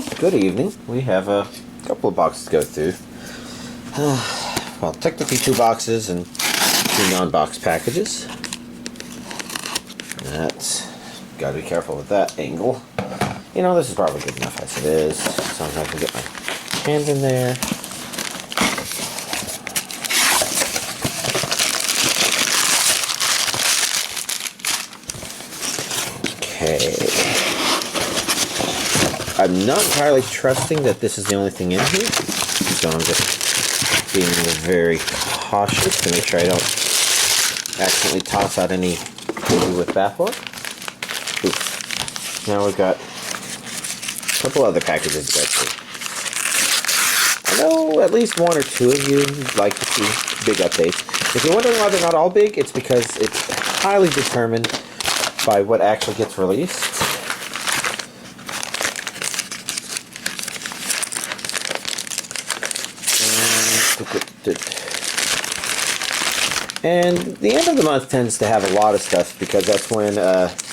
Well, good evening. We have a couple of boxes to go through. Well, technically 2 boxes and 2 non-box packages. That's gotta be careful with that angle. You know, this is probably good enough as it is, as long as I can get my hand in there. Okay. I'm not entirely trusting that this is the only thing in here, so I'm just being very cautious to make sure I don't accidentally toss out any baby with bathwater. Now we've got a couple other packages to go through. I know at least 1 or 2 of you like to see big updates. If you're wondering why they're not all big, it's because it's highly determined by what actually gets released. And the end of the month tends to have a lot of stuff because that's when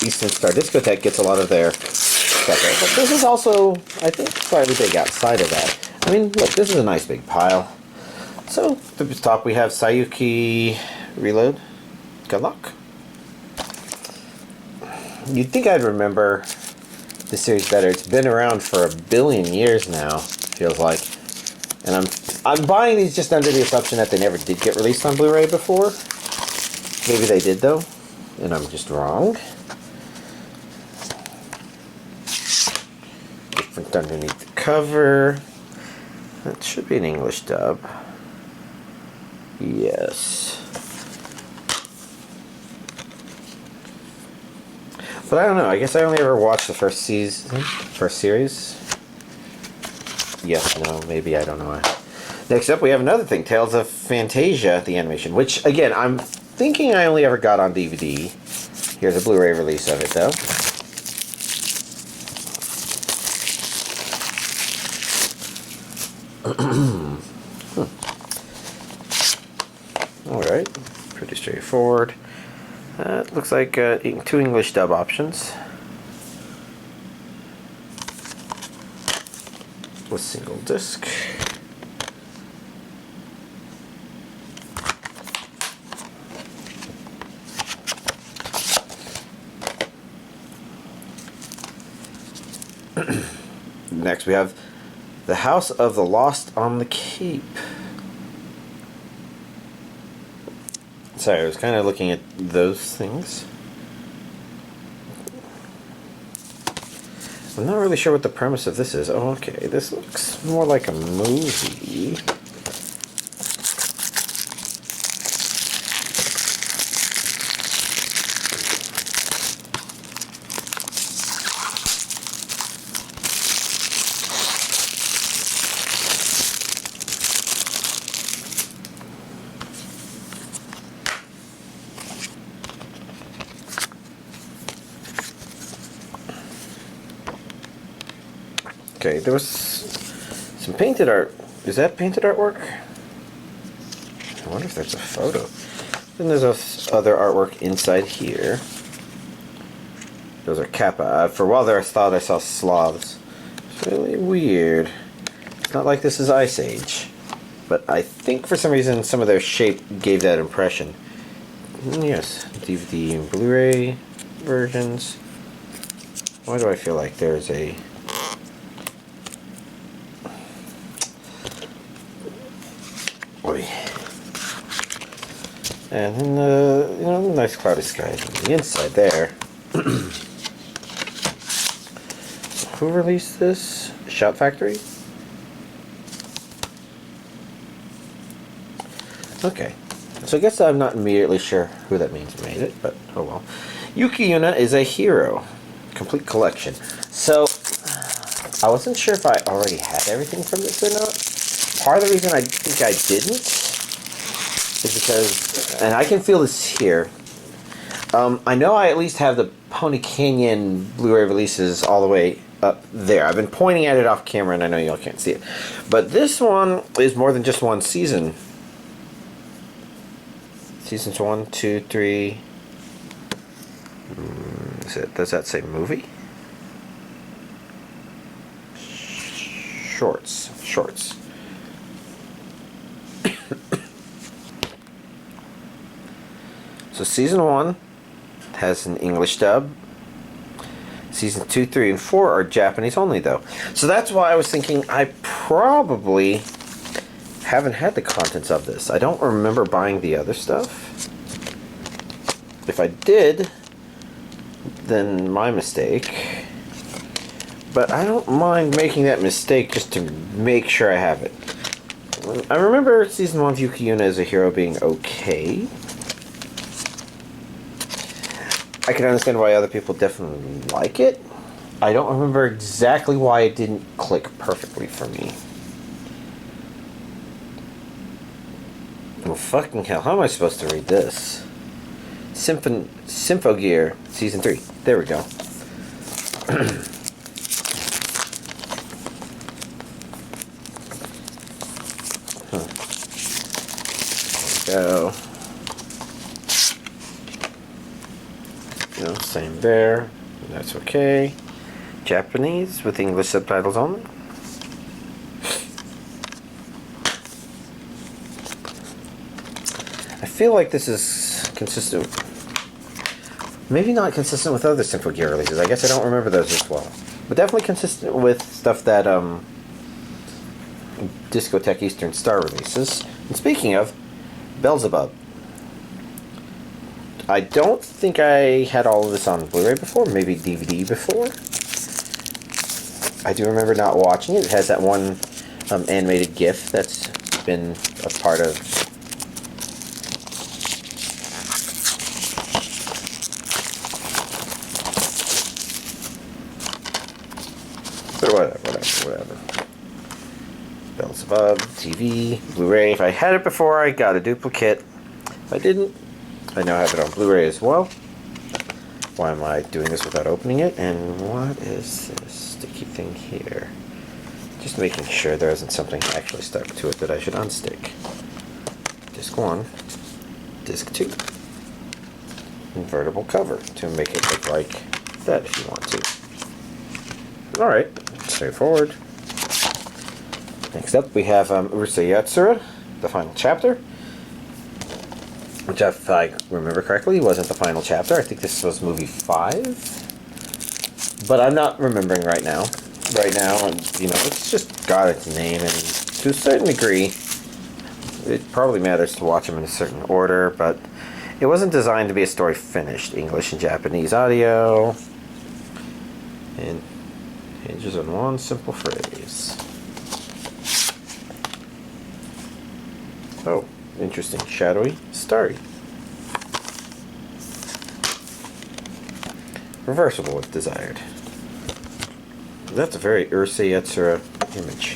Eastern Star Discotheque gets a lot of their stuff. But this is also, I think, slightly big outside of that. I mean, look, this is a nice big pile. So, at the top we have Saiyuki Reload Gunlock. You'd think I'd remember this series better. It's been around for 1 billion years now, feels like. And I'm buying these just under the assumption that they never did get released on Blu-ray before. Maybe they did though, and I'm just wrong. Different underneath the cover. That should be an English dub. Yes. But I don't know, I guess I only ever watched the first series. Yes, no, maybe, I don't know. Next up, we have another thing, Tales of Phantasia, the animation, which, again, I'm thinking I only ever got on DVD. Here's a Blu-ray release of it, though. Alright, pretty straightforward. It looks like 2 English dub options. With single disc. Next we have The House of the Lost on the Cape. Sorry, I was kind of looking at those things. I'm not really sure what the premise of this is. Oh, okay, this looks more like a movie. Okay, there was some painted art. Is that painted artwork? I wonder if there's a photo. Then there's other artwork inside here. Those are Kappa. For a while there I thought I saw Slavs. It's really weird. It's not like this is Ice Age. But I think for some reason some of their shape gave that impression. Yes, DVD and Blu-ray versions. Why do I feel like there's a... And then the nice cloudy skies on the inside there. Who released this? Shout Factory? Okay. So I guess I'm not immediately sure who that means made it, but oh well. Yuki Yuna is a hero. Complete collection. So I wasn't sure if I already had everything from this or not. Part of the reason I think I didn't is because, and I can feel this here, I know I at least have the Pony Canyon Blu-ray releases all the way up there. I've been pointing at it off camera and I know y'all can't see it. But this one is more than just one season. Seasons 1, 2, 3. Does that say movie? shorts. So season 1 has an English dub. Season 2, 3, and 4 are Japanese only, though. So that's why I was thinking I probably haven't had the contents of this. I don't remember buying the other stuff. If I did, then my mistake. But I don't mind making that mistake just to make sure I have it. I remember season 1 of Yuki Yuna as a hero being okay. I can understand why other people definitely like it. I don't remember exactly why it didn't click perfectly for me. Well, fucking hell, how am I supposed to read this? Symphogear Season 3. There we go. There we go. No, same there. That's okay. Japanese with English subtitles only. I feel like this is consistent. Maybe not consistent with other Symphogear releases. I guess I don't remember those as well. But definitely consistent with stuff that Discotheque Eastern Star releases. And speaking of, Beelzebub. I don't think I had all of this on Blu-ray before, maybe DVD before. I do remember not watching it. It has that one animated GIF that's been a part of. But whatever. Beelzebub, TV, Blu-ray. If I had it before, I got a duplicate. If I didn't, I now have it on Blu-ray as well. Why am I doing this without opening it? And what is this sticky thing here? Just making sure there isn't something actually stuck to it that I should unstick. Disc 1, Disc 2. Invertible cover to make it look like that if you want to. Alright, straightforward. Next up we have Urusei Yatsura, the final chapter. Which, if I remember correctly, wasn't the final chapter. I think this was movie 5. But I'm not remembering right now. You know, it's just got its name, and to a certain degree, it probably matters to watch them in a certain order, but it wasn't designed to be a story finished. English and Japanese audio. And hinges on one simple phrase. Oh. Interesting. Shadowy, starry. Reversible if desired. That's a very Urusei Yatsura image.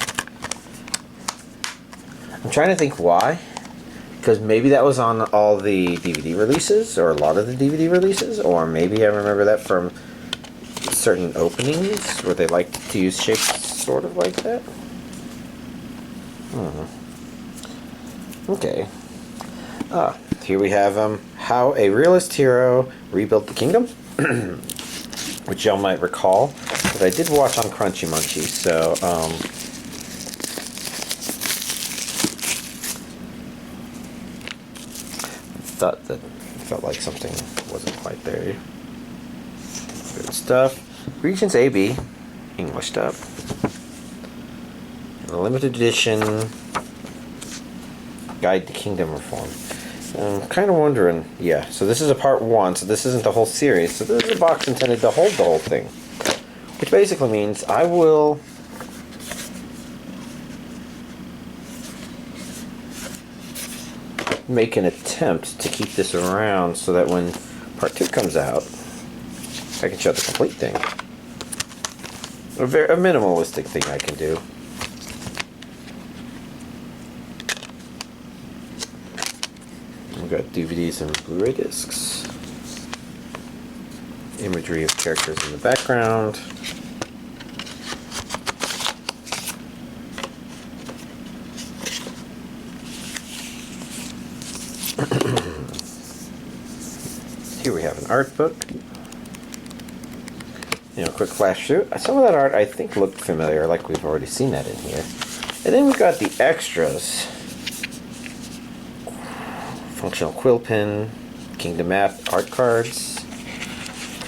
I'm trying to think why. Because maybe that was on all the DVD releases, or a lot of the DVD releases, or maybe I remember that from certain openings where they liked to use shapes sort of like that. I don't know. Okay. Here we have how a realist hero rebuilt the kingdom, which y'all might recall that I did watch on Crunchy Munchy. So felt like something wasn't quite there. Good stuff. Regions AB, English dub, and a limited edition Guide to Kingdom Reform. I'm kind of wondering, yeah, so this is a part 1, so this isn't the whole series, so this is a box intended to hold the whole thing. Which basically means I will make an attempt to keep this around so that when part 2 comes out, I can show the complete thing. A minimalistic thing I can do. We've got DVDs and Blu-ray discs. Imagery of characters in the background. Here we have an art book. quick flash through. Some of that art I think looked familiar, like we've already seen that in here. And then we've got the extras. Functional quill pen, Kingdom map, art cards.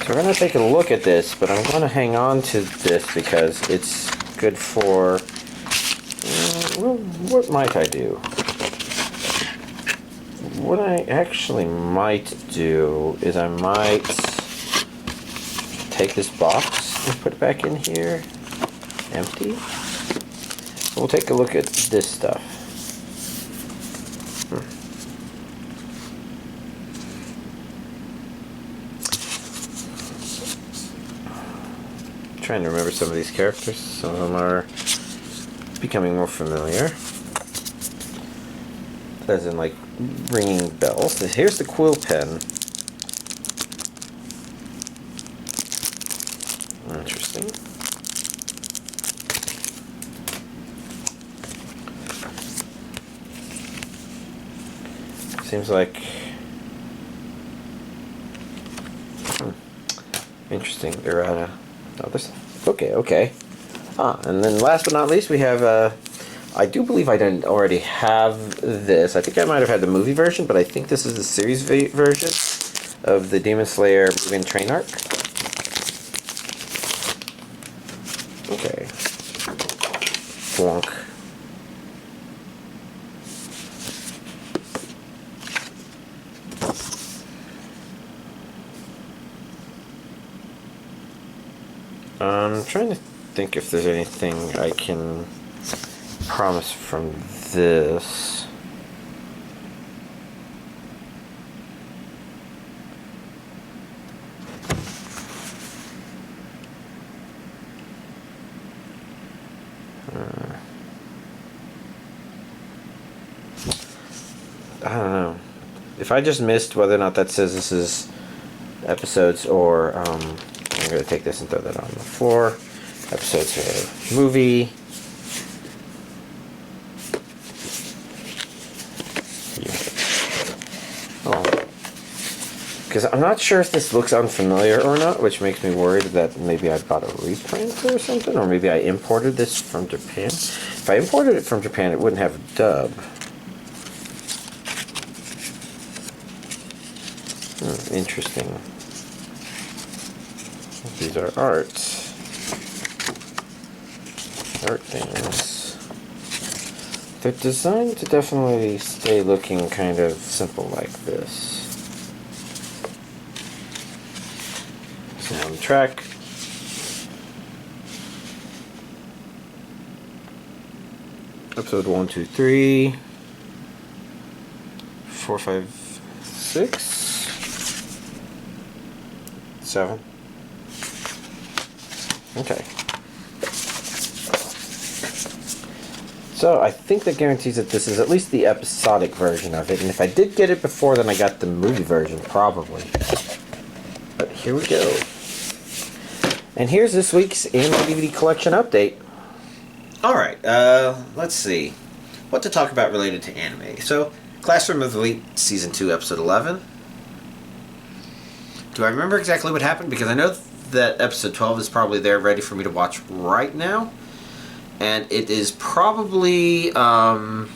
So we're going to take a look at this, but I'm going to hang on to this because it's good for... well, what might I do? What I actually might do is I might take this box and put it back in here. Empty. We'll take a look at this stuff. Trying to remember some of these characters. Some of them are becoming more familiar. As in, like, ringing bells. Here's the quill pen. Interesting. Seems like... interesting. Errata. Other stuff. Okay. And then last but not least, we have... I do believe I didn't already have this. I think I might have had the movie version, but I think this is the series version of the Demon Slayer Mugen train arc. Okay. Flunk. I'm trying to think if there's anything I can promise from this. I don't know. If I just missed whether or not that says this is episodes or I'm going to take this and throw that on the floor. Episodes of movie. Because I'm not sure if this looks unfamiliar or not, which makes me worried that maybe I bought a reprint or something, or maybe I imported this from Japan. If I imported it from Japan, it wouldn't have a dub. Interesting. These are art things. They're designed to definitely stay looking kind of simple like this. On the track. Episode 1, 2, 3, 4, 5, 6, 7. Okay. So I think that guarantees that this is at least the episodic version of it, and if I did get it before, then I got the movie version, probably. But here we go. And here's this week's anime DVD collection update. Alright, let's see. What to talk about related to anime. So, Classroom of the Elite Season 2, Episode 11. Do I remember exactly what happened? Because I know that Episode 12 is probably there ready for me to watch right now. And it is probably, that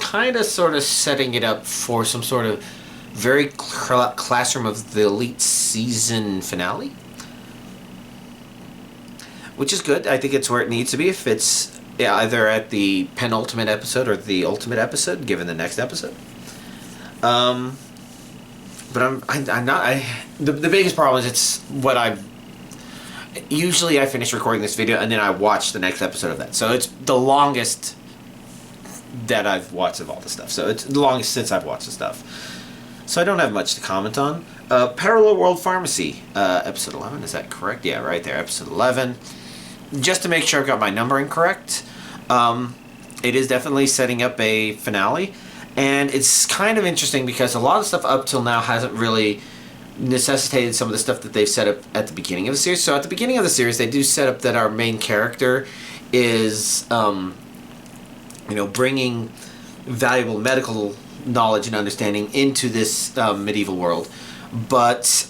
kind of sort of setting it up for some sort of very Classroom of the Elite season finale, which is good. I think it's where it needs to be if it's either at the penultimate episode or the ultimate episode given the next episode. But I'm not the biggest problem is it's what I've usually I finish recording this video and then I watch the next episode of that, so it's the longest that I've watched of all the stuff. So it's the longest since I've watched the stuff. So I don't have much to comment on. Parallel World Pharmacy, episode 11, is that correct? Yeah, right there, episode 11. Just to make sure I've got my numbering correct, it is definitely setting up a finale. And it's kind of interesting because a lot of stuff up till now hasn't really necessitated some of the stuff that they've set up at the beginning of the series. So at the beginning of the series, they do set up that our main character is... bringing valuable medical knowledge and understanding into this medieval world. But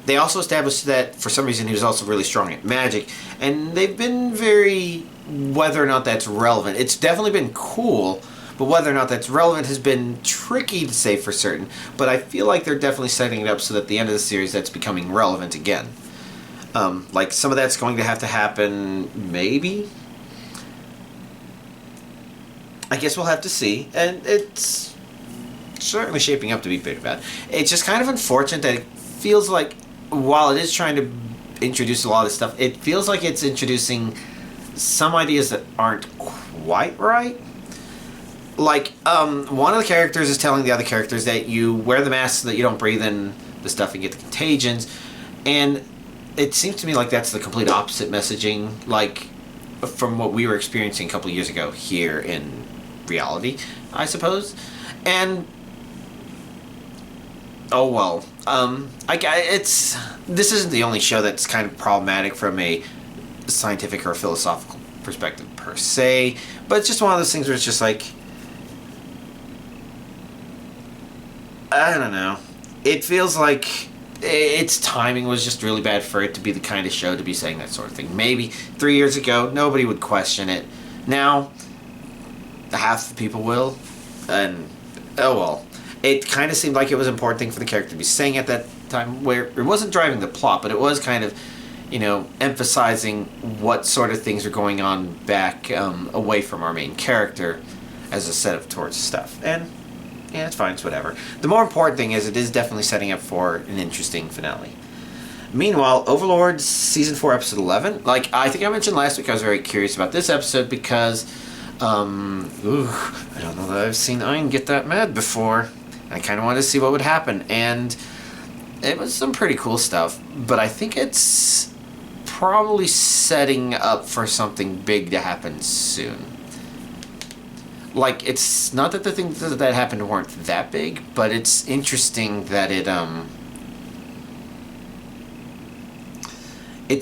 they also established that for some reason he was also really strong at magic, and they've been very, whether or not that's relevant. It's definitely been cool, but whether or not that's relevant has been tricky to say for certain. But I feel like they're definitely setting it up so that at the end of the series that's becoming relevant again. Like some of that's going to have to happen, maybe. I guess we'll have to see, and it's certainly shaping up to be pretty bad. It's just kind of unfortunate that it feels like, while it is trying to introduce a lot of stuff, it feels like it's introducing some ideas that aren't quite right. Like, one of the characters is telling the other characters that you wear the mask so that you don't breathe in the stuff and get the contagions, and it seems to me like that's the complete opposite messaging, like, from what we were experiencing a couple of years ago here in reality, I suppose. And oh well. This isn't the only show that's kind of problematic from a scientific or philosophical perspective per se, but it's just one of those things where it's just like, I don't know. It feels like its timing was just really bad for it to be the kind of show to be saying that sort of thing. Maybe 3 years ago, nobody would question it. Now, half the people will, and oh well. It kind of seemed like it was an important thing for the character to be saying at that time, where it wasn't driving the plot, but it was kind of, you know, emphasizing what sort of things are going on back away from our main character as a setup towards stuff. And yeah, it's fine, it's whatever. The more important thing is it is definitely setting up for an interesting finale. Meanwhile, Overlord Season 4, Episode 11, like I think I mentioned last week, I was very curious about this episode because, I don't know that I've seen Ein get that mad before. I kind of wanted to see what would happen, and it was some pretty cool stuff, but I think it's probably setting up for something big to happen soon. Like, it's not that the things that happened weren't that big, but it's interesting that it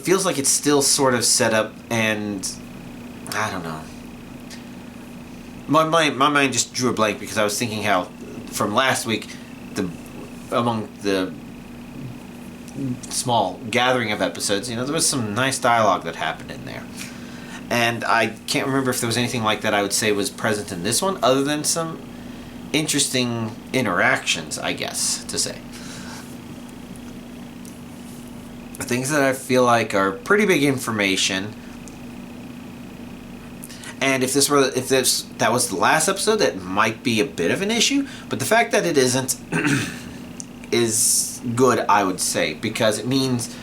feels like it's still sort of set up, and I don't know. My mind just drew a blank because I was thinking how from last week, among the small gathering of episodes, you know, there was some nice dialogue that happened in there. And I can't remember if there was anything like that I would say was present in this one, other than some interesting interactions, I guess, to say. Things that I feel like are pretty big information. And if that was the last episode, that might be a bit of an issue. But the fact that it isn't is good, I would say, because it means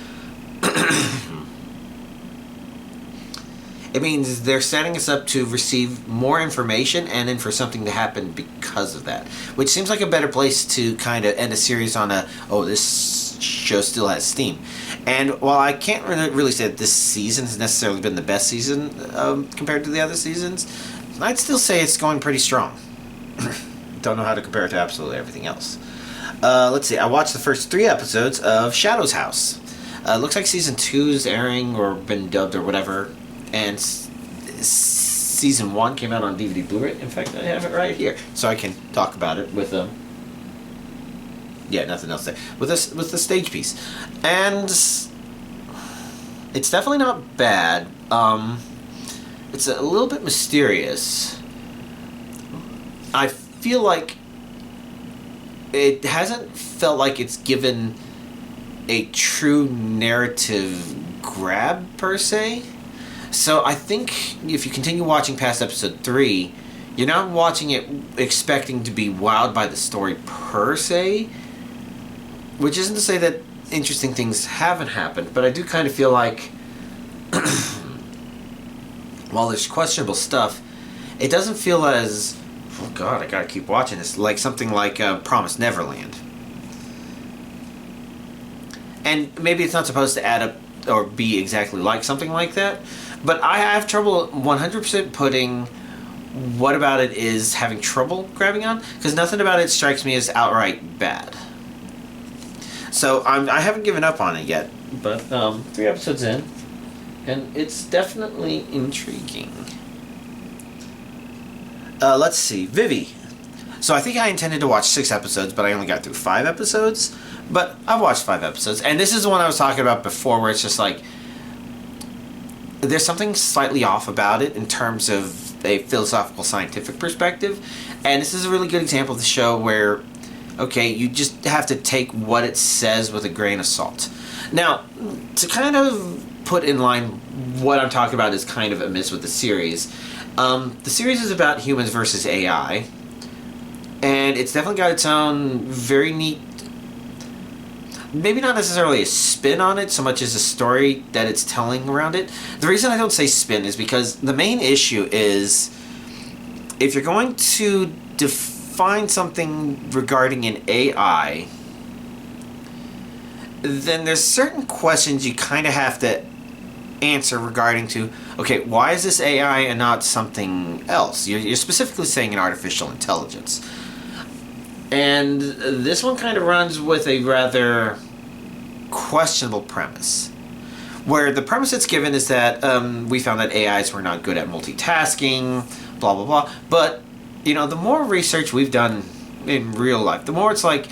they're setting us up to receive more information and then for something to happen because of that. Which seems like a better place to kind of end a series on this show still has steam. And while I can't really say that this season has necessarily been the best season compared to the other seasons, I'd still say it's going pretty strong. Don't know how to compare it to absolutely everything else. Let's see, I watched the first 3 episodes of Shadow's House. Looks like Season 2 is airing or been dubbed or whatever, and Season 1 came out on DVD Blu-ray. In fact, I have it right here, so I can talk about it with yeah, nothing else to say. With the stage piece. And it's definitely not bad. It's a little bit mysterious. I feel like it hasn't felt like it's given a true narrative grab, per se. So I think if you continue watching past episode 3, you're not watching it expecting to be wowed by the story, per se. Which isn't to say that interesting things haven't happened, but I do kind of feel like while there's questionable stuff, it doesn't feel as, oh god, I gotta keep watching this, like something like Promised Neverland. And maybe it's not supposed to add up or be exactly like something like that, but I have trouble 100% putting what about it is having trouble grabbing on, because nothing about it strikes me as outright bad. So I haven't given up on it yet, but 3 episodes in, and it's definitely intriguing. Let's see, Vivi. So I think I intended to watch 6 episodes, but I only got through 5 episodes. But I've watched 5 episodes, and this is the one I was talking about before, where it's just like, there's something slightly off about it in terms of a philosophical, scientific perspective. And this is a really good example of the show where, okay, you just have to take what it says with a grain of salt. Now, to kind of put in line what I'm talking about is kind of amiss with the series. The series is about humans versus AI, and it's definitely got its own very neat, maybe not necessarily a spin on it so much as a story that it's telling around it. The reason I don't say spin is because the main issue is, if you're going to define something regarding an AI, then there's certain questions you kind of have to answer regarding to, okay, why is this AI and not something else? You're specifically saying an artificial intelligence. And this one kind of runs with a rather questionable premise, where the premise it's given is that we found that AIs were not good at multitasking, blah, blah, blah. But, you know, the more research we've done in real life, the more it's like,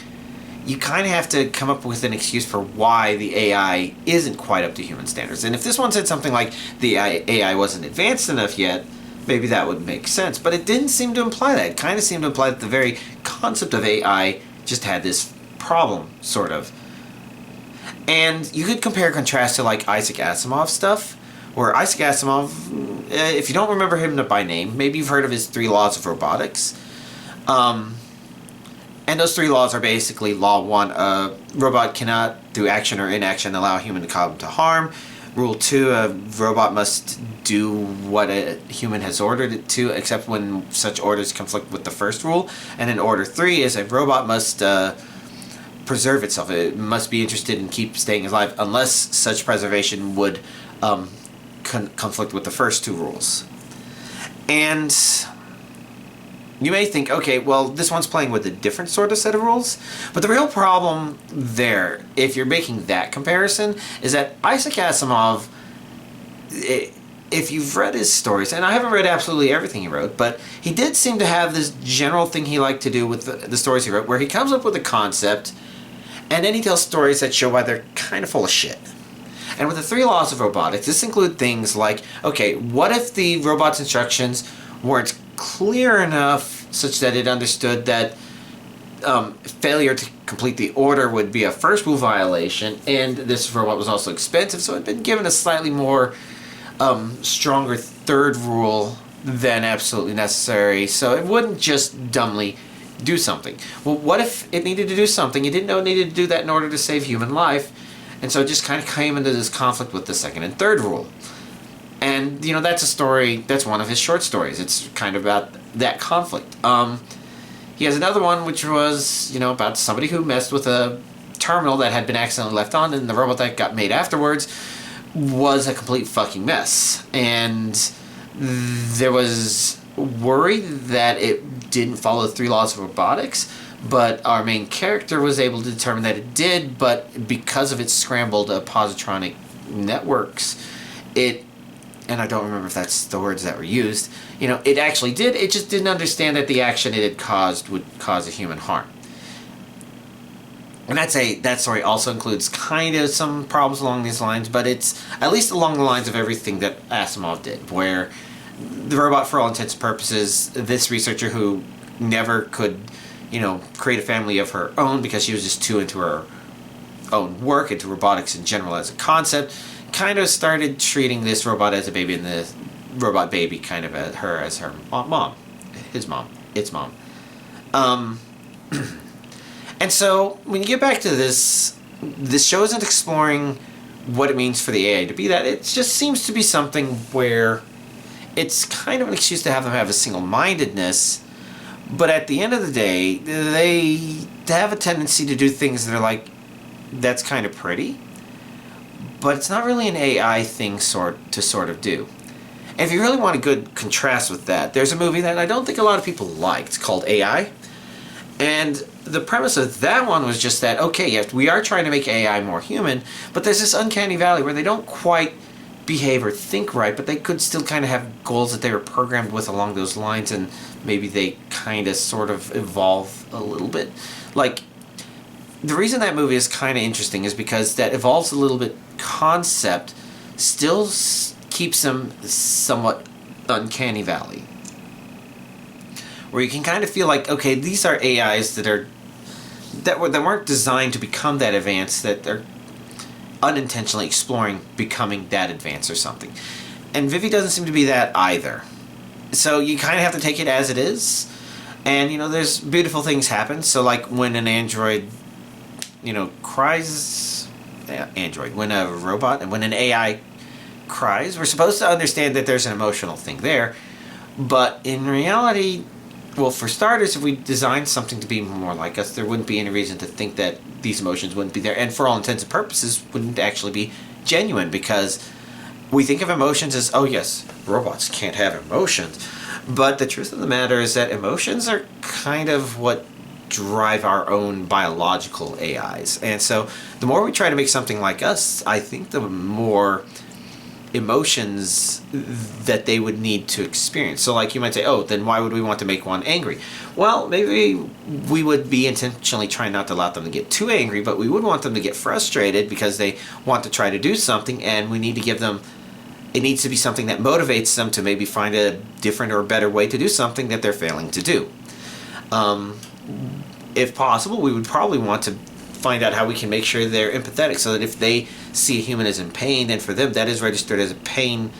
you kind of have to come up with an excuse for why the AI isn't quite up to human standards. And if this one said something like the AI wasn't advanced enough yet, maybe that would make sense. But it didn't seem to imply that. It kind of seemed to imply that the very concept of AI just had this problem, sort of. And you could compare and contrast to like Isaac Asimov stuff, where Isaac Asimov, if you don't remember him by name, maybe you've heard of his 3 laws of robotics. And those 3 laws are basically Law 1, a robot cannot, through action or inaction, allow a human to come to harm. Rule 2, a robot must do what a human has ordered it to, except when such orders conflict with the first rule. And then Order 3 is a robot must preserve itself. It must be interested in keep staying alive unless such preservation would conflict with the first 2 rules. And you may think, okay, well, this one's playing with a different sort of set of rules. But the real problem there, if you're making that comparison, is that Isaac Asimov, if you've read his stories, and I haven't read absolutely everything he wrote, but he did seem to have this general thing he liked to do with the stories he wrote, where he comes up with a concept, and then he tells stories that show why they're kind of full of shit. And with the 3 laws of robotics, this include things like, okay, what if the robot's instructions weren't clear enough such that it understood that failure to complete the order would be a first rule violation, and this robot was also expensive, so it had been given a slightly more stronger 3rd rule than absolutely necessary, so it wouldn't just dumbly do something. Well, what if it needed to do something? It didn't know it needed to do that in order to save human life, and so it just kind of came into this conflict with the 2nd and 3rd rule. And, you know, that's a story, that's one of his short stories. It's kind of about that conflict. He has another one which was, you know, about somebody who messed with a terminal that had been accidentally left on, and the robot that got made afterwards was a complete fucking mess. And there was worry that it didn't follow the 3 laws of robotics, but our main character was able to determine that it did, but because of its scrambled positronic networks, it, and I don't remember if that's the words that were used, you know, it actually did, it just didn't understand that the action it had caused would cause a human harm. And that story also includes kind of some problems along these lines, but it's at least along the lines of everything that Asimov did, where the robot, for all intents and purposes, this researcher who never could, you know, create a family of her own because she was just too into her own work, into robotics in general as a concept, kind of started treating this robot as a baby, and the robot baby kind of as her mom, its mom. And so when you get back to this show isn't exploring what it means for the AI to be that. It just seems to be something where it's kind of an excuse to have them have a single-mindedness, but at the end of the day, they have a tendency to do things that are like, that's kind of pretty, but it's not really an AI thing to sort of do. And if you really want a good contrast with that, there's a movie that I don't think a lot of people liked called AI. And the premise of that one was just that, okay, yes, we are trying to make AI more human, but there's this uncanny valley where they don't quite behave or think right, but they could still kind of have goals that they were programmed with along those lines, and maybe they kind of sort of evolve a little bit. Like, the reason that movie is kind of interesting is because that evolves a little bit concept still keeps them somewhat uncanny valley, where you can kind of feel like, okay, these are AIs that weren't designed to become that advanced, that they're unintentionally exploring becoming that advanced or something. And Vivi doesn't seem to be that either. So you kind of have to take it as it is. And, there's beautiful things happen. So, like, when an android, cries... Android. When a robot and when an AI cries, we're supposed to understand that there's an emotional thing there. But in reality, well, for starters, if we designed something to be more like us, there wouldn't be any reason to think that these emotions wouldn't be there. And for all intents and purposes, wouldn't actually be genuine, because we think of emotions as, oh yes, robots can't have emotions. But the truth of the matter is that emotions are kind of what drive our own biological AIs. And so the more we try to make something like us, I think the more emotions that they would need to experience. So like you might say, oh, then why would we want to make one angry? Well, maybe we would be intentionally trying not to allow them to get too angry, but we would want them to get frustrated because they want to try to do something, and we need to give them, it needs to be something that motivates them to maybe find a different or better way to do something that they're failing to do. If possible, we would probably want to find out how we can make sure they're empathetic, so that if they see a human as in pain, then for them that is registered as a pain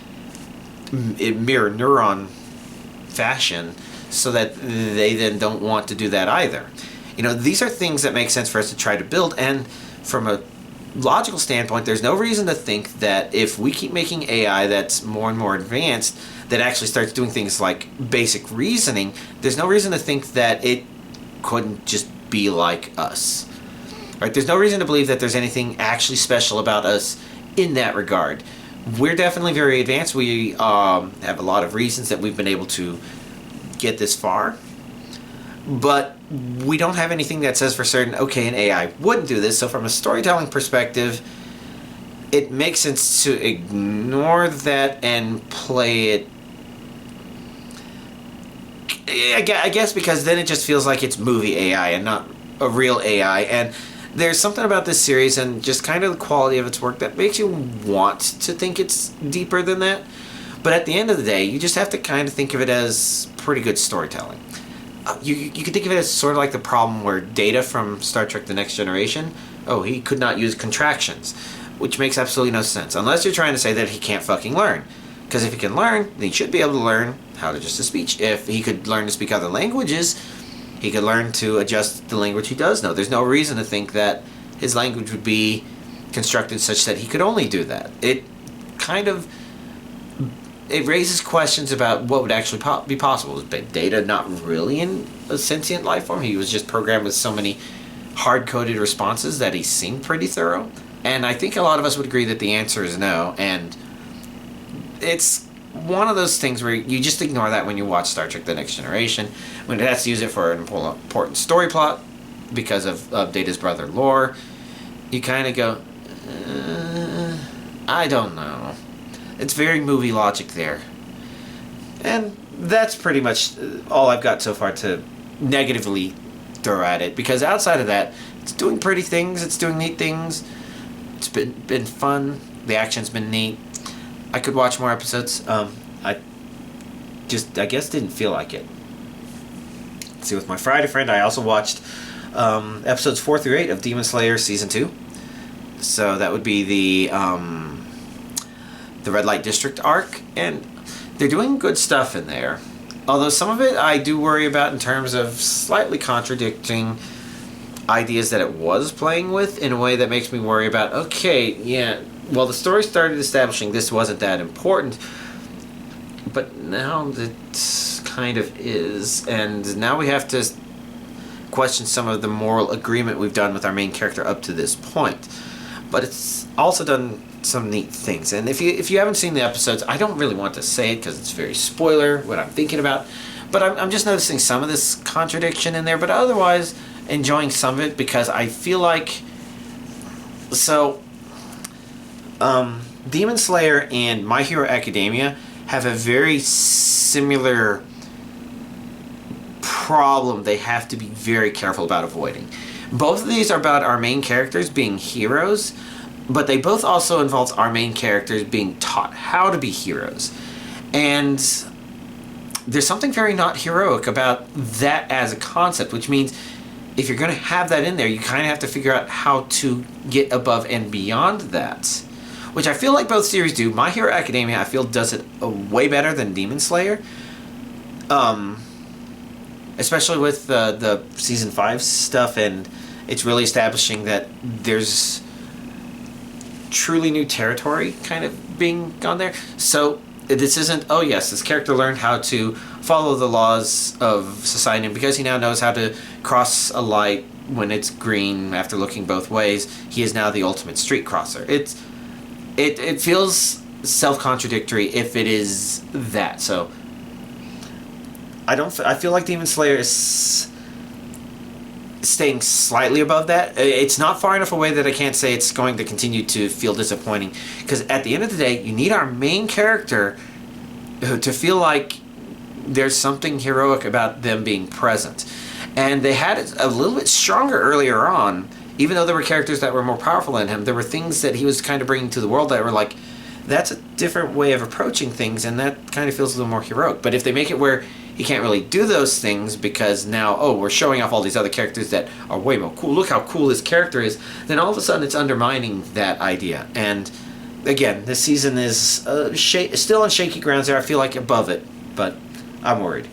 mirror neuron fashion, so that they then don't want to do that either. These are things that make sense for us to try to build, and from a logical standpoint, there's no reason to think that if we keep making AI that's more and more advanced, that actually starts doing things like basic reasoning, there's no reason to think that it couldn't just be like us. Right? There's no reason to believe that there's anything actually special about us in that regard. We're definitely very advanced. We have a lot of reasons that we've been able to get this far. But we don't have anything that says for certain, okay, an AI wouldn't do this. So from a storytelling perspective, it makes sense to ignore that and play it, I guess, because then it just feels like it's movie AI and not a real AI. And there's something about this series and just kind of the quality of its work that makes you want to think it's deeper than that. But at the end of the day, you just have to kind of think of it as pretty good storytelling. You can think of it as sort of like the problem where Data from Star Trek The Next Generation, he could not use contractions, which makes absolutely no sense, unless you're trying to say that he can't fucking learn. Because if he can learn, then he should be able to learn how to adjust his speech. If he could learn to speak other languages, he could learn to adjust the language he does know. There's no reason to think that his language would be constructed such that he could only do that. It raises questions about what would actually be possible. Is Data not really in a sentient life form? He was just programmed with so many hard-coded responses that he seemed pretty thorough. And I think a lot of us would agree that the answer is no. And it's one of those things where you just ignore that when you watch Star Trek The Next Generation, when it has to use it for an important story plot because of Data's brother lore. You kind of go, I don't know. It's very movie logic there. And that's pretty much all I've got so far to negatively throw at it, because outside of that, it's doing pretty things, it's doing neat things, it's been fun, the action's been neat. I could watch more episodes. I guess didn't feel like it. Let's see, with my Friday friend, I also watched episodes 4 through 8 of Demon Slayer Season 2. So that would be the Red Light District arc, and they're doing good stuff in there. Although some of it I do worry about in terms of slightly contradicting ideas that it was playing with in a way that makes me worry about, okay, yeah, well, the story started establishing this wasn't that important, but now it kind of is, and now we have to question some of the moral agreement we've done with our main character up to this point. But it's also done some neat things, and if you haven't seen the episodes, I don't really want to say it because it's very spoiler what I'm thinking about, but I'm just noticing some of this contradiction in there, but otherwise enjoying some of it, because I feel like, so Demon Slayer and My Hero Academia have a very similar problem they have to be very careful about avoiding. Both of these are about our main characters being heroes, but they both also involve our main characters being taught how to be heroes. And there's something very not heroic about that as a concept, which means if you're going to have that in there, you kind of have to figure out how to get above and beyond that, which I feel like both series do. My Hero Academia, I feel, does it way better than Demon Slayer, especially with the season 5 stuff, and it's really establishing that there's truly new territory kind of being gone there. So this isn't, oh yes, this character learned how to follow the laws of society, and because he now knows how to cross a light when it's green after looking both ways, he is now the ultimate street crosser. It feels self-contradictory if it is that. So I feel like Demon Slayer is staying slightly above that. It's not far enough away that I can't say it's going to continue to feel disappointing, because at the end of the day, you need our main character to feel like there's something heroic about them being present. And they had it a little bit stronger earlier on. Even though there were characters that were more powerful than him, there were things that he was kind of bringing to the world that were like, that's a different way of approaching things, and that kind of feels a little more heroic. But if they make it where he can't really do those things because now, oh, we're showing off all these other characters that are way more cool, look how cool this character is, then all of a sudden it's undermining that idea. And again, this season is still on shaky grounds there. I feel like above it, but I'm worried.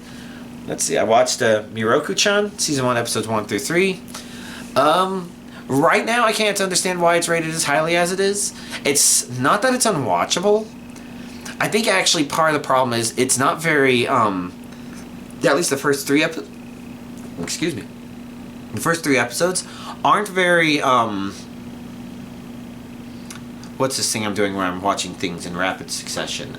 Let's see, I watched Miroku-chan, season 1, episodes 1 through 3. Right now, I can't understand why it's rated as highly as it is. It's not that it's unwatchable. I think actually part of the problem is it's not very, at least the first 3 episodes, excuse me, the first 3 episodes aren't very, what's this thing I'm doing where I'm watching things in rapid succession?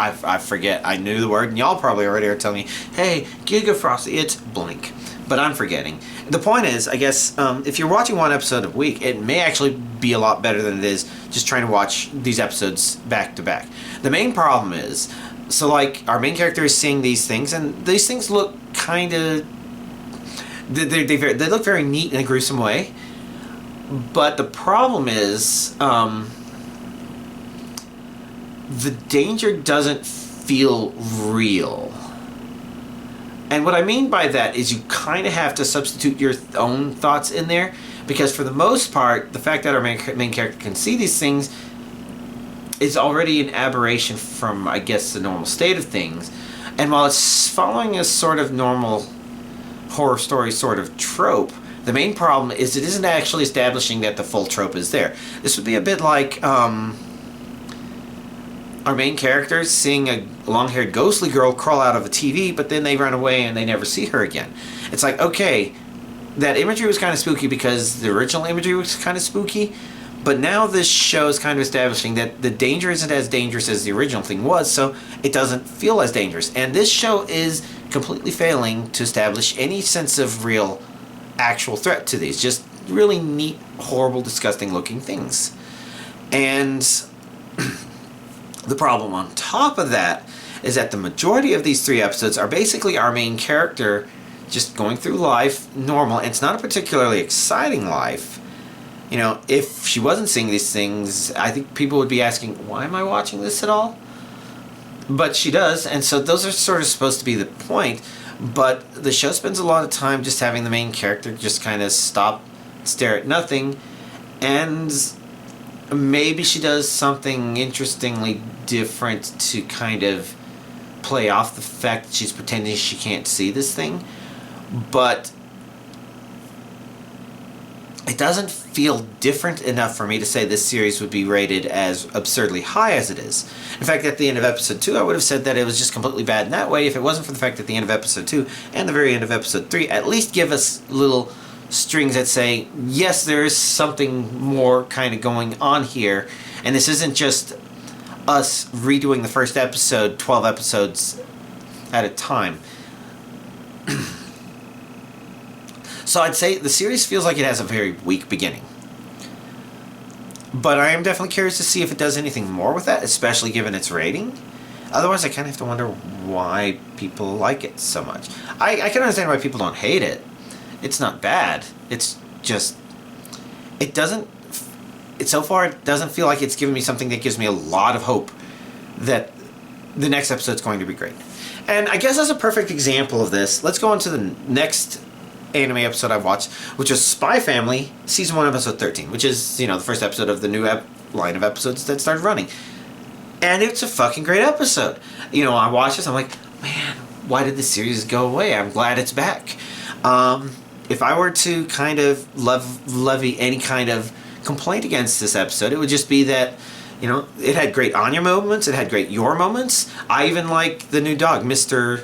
I forget. I knew the word, and y'all probably already are telling me, hey, Giga Frosty, it's blank. But I'm forgetting. The point is, I guess, if you're watching 1 episode a week, it may actually be a lot better than it is just trying to watch these episodes back to back. The main problem is, so like, our main character is seeing these things, and these things look kind of, they look very neat in a gruesome way. But the problem is, the danger doesn't feel real. And what I mean by that is you kind of have to substitute your own thoughts in there, because for the most part, the fact that our main character can see these things is already an aberration from, I guess, the normal state of things. And while it's following a sort of normal horror story sort of trope, the main problem is it isn't actually establishing that the full trope is there. This would be a bit like our main characters seeing a long-haired ghostly girl crawl out of a TV, but then they run away and they never see her again. It's like, okay, that imagery was kind of spooky because the original imagery was kind of spooky, but now this show is kind of establishing that the danger isn't as dangerous as the original thing was, so it doesn't feel as dangerous. And this show is completely failing to establish any sense of real, actual threat to these. Just really neat, horrible, disgusting-looking things. And the problem on top of that is that the majority of these 3 episodes are basically our main character just going through life normal, and it's not a particularly exciting life. You know, if she wasn't seeing these things, I think people would be asking, why am I watching this at all? But she does, and so those are sort of supposed to be the point, but the show spends a lot of time just having the main character just kind of stop, stare at nothing, and maybe she does something interestingly different to kind of play off the fact that she's pretending she can't see this thing, but it doesn't feel different enough for me to say this series would be rated as absurdly high as it is. In fact, at the end of episode 2, I would have said that it was just completely bad in that way if it wasn't for the fact that the end of episode 2 and the very end of episode 3 at least give us little strings that say, yes, there is something more kind of going on here, and this isn't just us redoing the first episode 12 episodes at a time. So I'd say the series feels like it has a very weak beginning. But I am definitely curious to see if it does anything more with that, especially given its rating. Otherwise, I kind of have to wonder why people like it so much. I can understand why people don't hate it. It's not bad. It's just... It doesn't... So far, it doesn't feel like it's given me something that gives me a lot of hope that the next episode's going to be great. And I guess as a perfect example of this, let's go on to the next anime episode I've watched, which is Spy Family, Season 1, Episode 13, which is, the first episode of the new line of episodes that started running. And it's a fucking great episode. I watched this, I'm like, man, why did this series go away? I'm glad it's back. If I were to kind of levy any kind of complaint against this episode, it would just be that, it had great Anya moments, it had great Yor moments. I even like the new dog, Mr.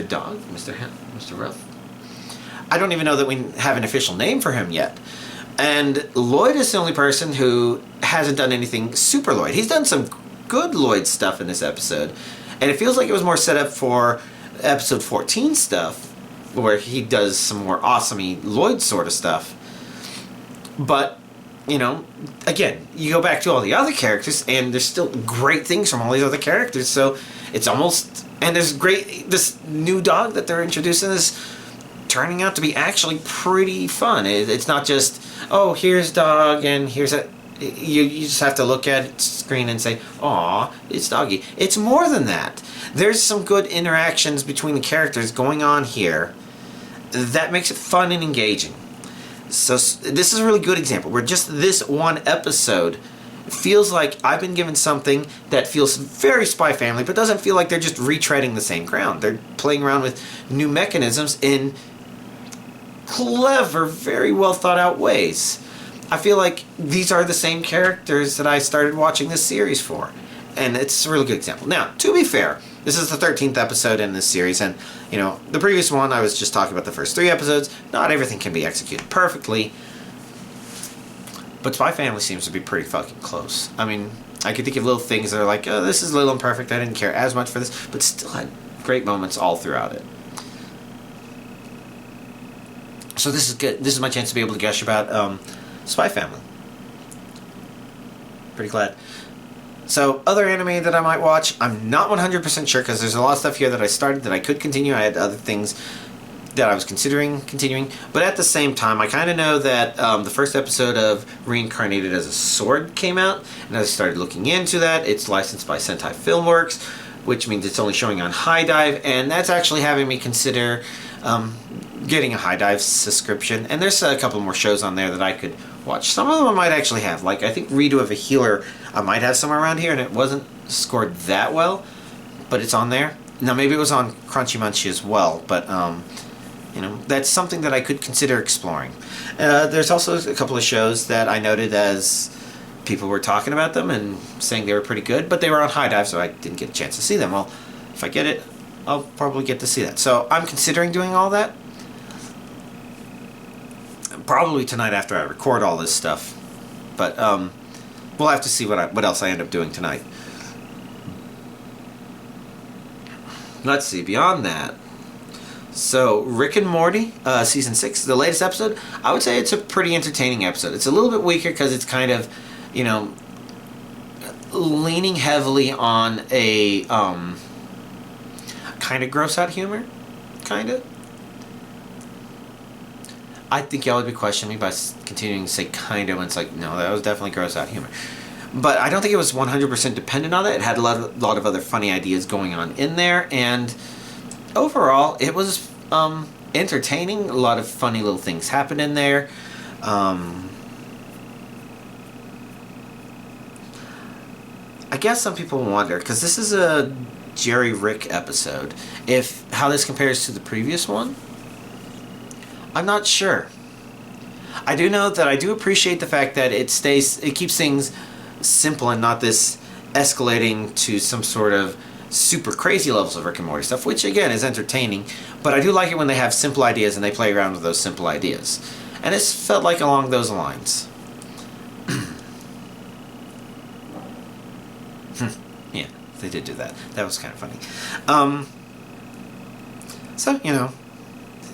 Dog? Mr. Ruff? I don't even know that we have an official name for him yet. And Lloyd is the only person who hasn't done anything super Lloyd. He's done some good Lloyd stuff in this episode. And it feels like it was more set up for episode 14 stuff, where he does some more awesome-y Lloyd sort of stuff. But, again, you go back to all the other characters, and there's still great things from all these other characters, so it's almost... And there's this new dog that they're introducing is turning out to be actually pretty fun. It's not just, oh, here's dog, and here's a... You just have to look at the screen and say, aw, it's doggy. It's more than that. There's some good interactions between the characters going on here that makes it fun and engaging. So this is a really good example where just this one episode feels like I've been given something that feels very Spy Family, but doesn't feel like they're just retreading the same ground. They're playing around with new mechanisms in clever, very well thought out ways. I feel like these are the same characters that I started watching this series for. And it's a really good example. Now, to be fair, this is the 13th episode in this series, and, the previous one, I was just talking about the first 3 episodes. Not everything can be executed perfectly. But Spy Family seems to be pretty fucking close. I mean, I could think of little things that are like, oh, this is a little imperfect, I didn't care as much for this, but still had great moments all throughout it. So this is good. This is my chance to be able to gush about Spy Family. Pretty glad. So, other anime that I might watch, I'm not 100% sure, because there's a lot of stuff here that I started that I could continue. I had other things that I was considering continuing. But at the same time, I kind of know that the first episode of Reincarnated as a Sword came out, and as I started looking into that, it's licensed by Sentai Filmworks, which means it's only showing on High Dive, and that's actually having me consider getting a High Dive subscription. And there's a couple more shows on there that I could watch. Some of them I might actually have. Like, I think Redo of a Healer I might have somewhere around here, and it wasn't scored that well, but it's on there. Now, maybe it was on Crunchy Munchy as well, but, that's something that I could consider exploring. There's also a couple of shows that I noted as people were talking about them and saying they were pretty good, but they were on High Dive, so I didn't get a chance to see them. Well, if I get it, I'll probably get to see that. So I'm considering doing all that. Probably tonight after I record all this stuff. But we'll have to see what else I end up doing tonight. Let's see, beyond that. So, Rick and Morty, Season 6, the latest episode, I would say it's a pretty entertaining episode. It's a little bit weaker because it's kind of, leaning heavily on a kind of gross out humor. Kind of. I think y'all would be questioning me by continuing to say kind of when it's like, no, that was definitely gross out humor. But I don't think it was 100% dependent on it. It had a lot of other funny ideas going on in there, and overall, it was entertaining. A lot of funny little things happened in there. I guess some people wonder, because this is a Jerry Rick episode, how this compares to the previous one. I'm not sure. I do know that I do appreciate the fact that it keeps things simple and not this escalating to some sort of super crazy levels of Rick and Morty stuff, which again is entertaining, but I do like it when they have simple ideas and they play around with those simple ideas. And this felt like along those lines. Yeah, they did do that. That was kind of funny. So,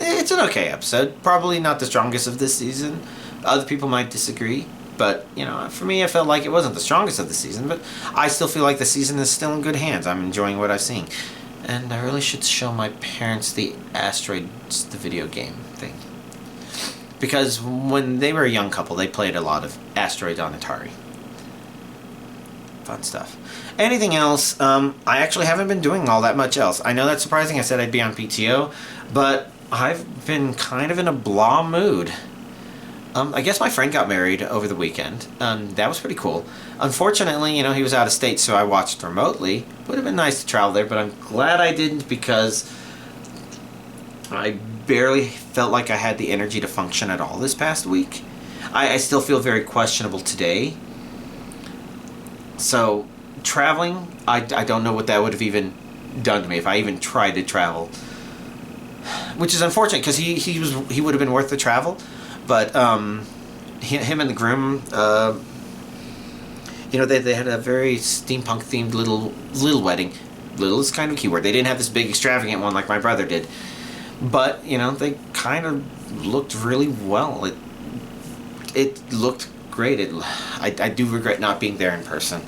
it's an okay episode. Probably not the strongest of this season. Other people might disagree, but, you know, for me, I felt like it wasn't the strongest of the season, but I still feel like the season is still in good hands. I'm enjoying what I've seen. And I really should show my parents the Asteroids, the video game thing. Because when they were a young couple, they played a lot of Asteroids on Atari. Fun stuff. Anything else? I actually haven't been doing all that much else. I know that's surprising. I said I'd be on PTO, but I've been kind of in a blah mood. I guess my friend got married over the weekend. That was pretty cool. Unfortunately, you know, he was out of state, so I watched remotely. Would have been nice to travel there, but I'm glad I didn't because I barely felt like I had the energy to function at all this past week. I still feel very questionable today. So, traveling, I don't know what that would have even done to me if I even tried to travel. Which is unfortunate because he would have been worth the travel. But him and the groom, you know, they had a very steampunk themed little wedding. Little is kind of a keyword. They didn't have this big extravagant one like my brother did. But, you know, they kind of looked really well. It looked great. I do regret not being there in person.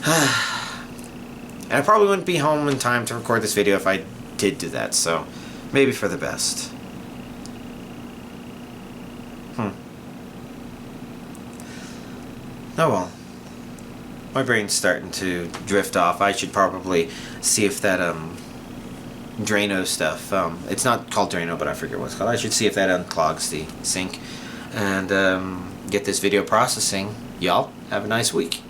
And I probably wouldn't be home in time to record this video if I did do that. So, maybe for the best. Oh well. My brain's starting to drift off. I should probably see if that Drano stuff, it's not called Drano, but I forget what it's called. I should see if that unclogs the sync and get this video processing. Y'all have a nice week.